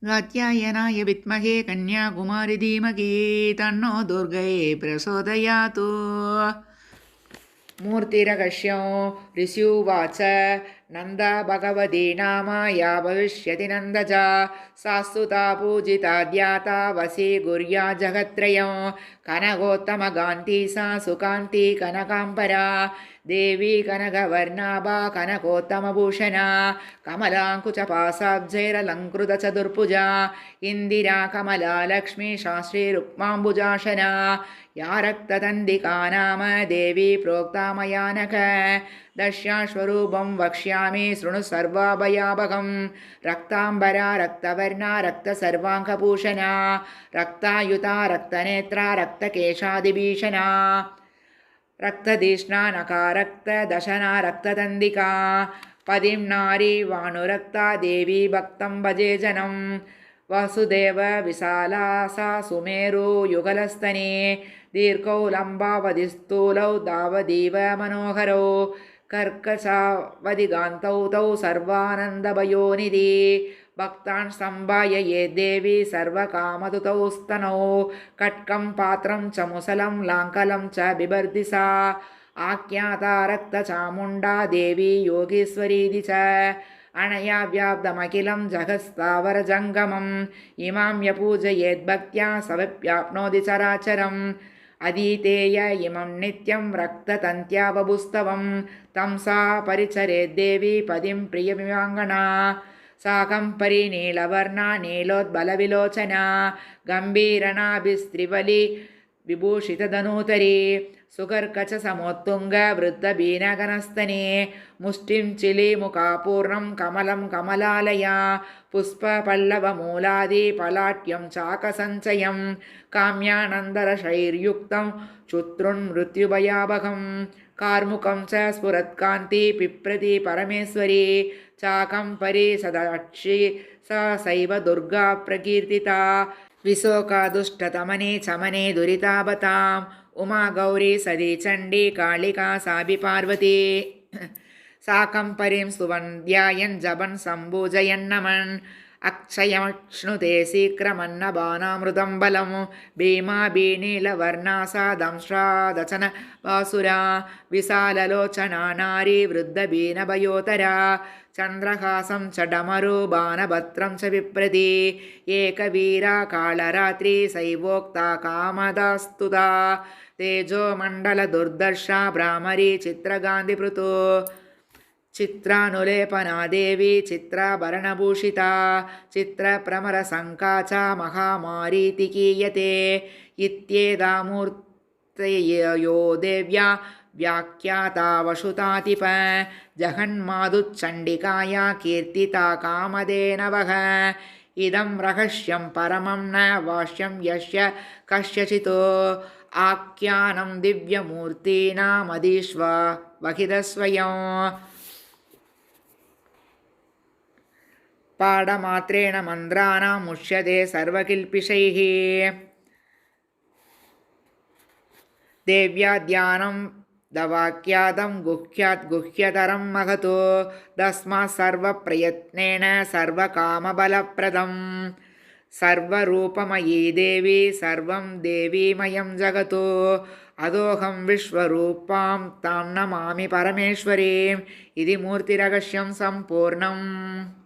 कात्यायनाय विद्महे कन्याकुमारी धीमहि तन्नो दुर्गे प्रचोदयात्। मूर्तिरगस्यो ऋषियुवाच नन्द भगवती नाम या भविष्यति नन्दजा सास्तुता पूजिता ध्याता वशी गुर्या जगत्त्रयं कनकोत्तमकान्ती सा सुकान्ती कनकाम्बरा देवी कनकवर्णाभा कनकोत्तमभूषणा कमलाङ्कुचपासाब्जैरलङ्कृतचतुर्भुजा इन्दिरा कमला लक्ष्मी शास्त्री रुक्माम्बुजाशना या रक्ततन्दिका नाम देवी प्रोक्ता मया नख दर्श्यास्वरूपं वक्ष्यामि शृणु सर्वाभयाभगं रक्ताम्बरा रक्तवर्णा रक्तसर्वाङ्गभूषणा रक्तायुता रक्तनेत्रा रक्तकेशादिभीषणा रक्तधिष्णा नकारक्तदशना रक्ततन्दिका पदिं नारी वाणुरक्ता देवी भक्तं भजे जनं वसुदेव विशाला सा सुमेरु युगलस्तने दीर्घौ लम्बावधिस्थूलौ दावदीव मनोहरौ कर्कशावधिगान्तौ तौ सर्वानन्दभयोनिधि भक्तान् सम्भायये देवी सर्वकामदुतौ स्तनौ कट्कं पात्रं च मुसलं लाङ्कलं च बिभर्ति सा आख्याता रक्तचामुण्डा देवी योगीश्वरीति च अनया व्याप्तमखिलं जगत्स्थावरजङ्गमम् इमां यपूजयेद्भक्त्या सविप्याप्नोति चराचरम् अधीतेय इमं नित्यं रक्ततन्त्यावभुस्तवं तं सा परिचरेद्देवी पदिं प्रियमिवाङ्गना साकं परिनीलवर्णा नीलोद्बलविलोचना गम्भीरनाभिस्त्रिवलि विभूषितधनूतरी सुकर्कचसमोत्तुङ्ग वृद्धबीनगनस्तने मुष्टिं चिलीमुखापूर्णं कमलं कमलालया पुष्पपल्लवमूलादिपलाट्यं चाकसञ्चयं काम्यानन्दरशैर्युक्तं क्षुत्रुन्मृत्युभयावहं कार्मुकं च स्फुरत्कान्ति पिप्रति परमेश्वरी चाकं परि सदाक्षि सा सैव दुर्गा प्रकीर्तिता विशोकादुष्टतमने चमने दुरितापताम् उमा गौरी सदी चण्डी कालिका साभि पार्वती साकं परिं सुवन्द्यायन् जपन् सम्भुजयन्नमन् अक्षयमश्नुते शीघ्रमन्नबानामृतं बलं भीमा बीनीलवर्णा सा दंश्रादचन वासुरा विशाललोचना नारी वृद्धबीनभयोतरा चन्द्रहासं च डमरु बाणभद्रं च विप्रति एकवीरा कालरात्रि सैवोक्ता कामदास्तुता तेजोमण्डलदुर्दर्शा भ्रामरी चित्रगान्धिपृतो चित्रानुलेपना देवी चित्राभरणभूषिता चित्रप्रमरशङ्का च महामारीति कीयते इत्येता मूर्तयो देव्या व्याख्याता वसुतातिप जगन्मातुश्चण्डिकाया कीर्तिता कामधेनवः इदं रहस्यं परमं न वाष्यं यस्य कस्यचित् आख्यानं दिव्यमूर्तीनामधीष्व वहितस्वयं पाठमात्रेण मन्त्राणां मुच्यते सर्वकिल्पिषैः देव्या ध्यानं दवाख्यातं गुह्यात् गुह्यतरं महतो तस्मात् सर्वप्रयत्नेन सर्वकामबलप्रदं सर्वरूपमयी देवी सर्वं देवीमयं जगतो अदोहं विश्वरूपां तां नमामि परमेश्वरीम् इति मूर्तिरहस्यं सम्पूर्णम्।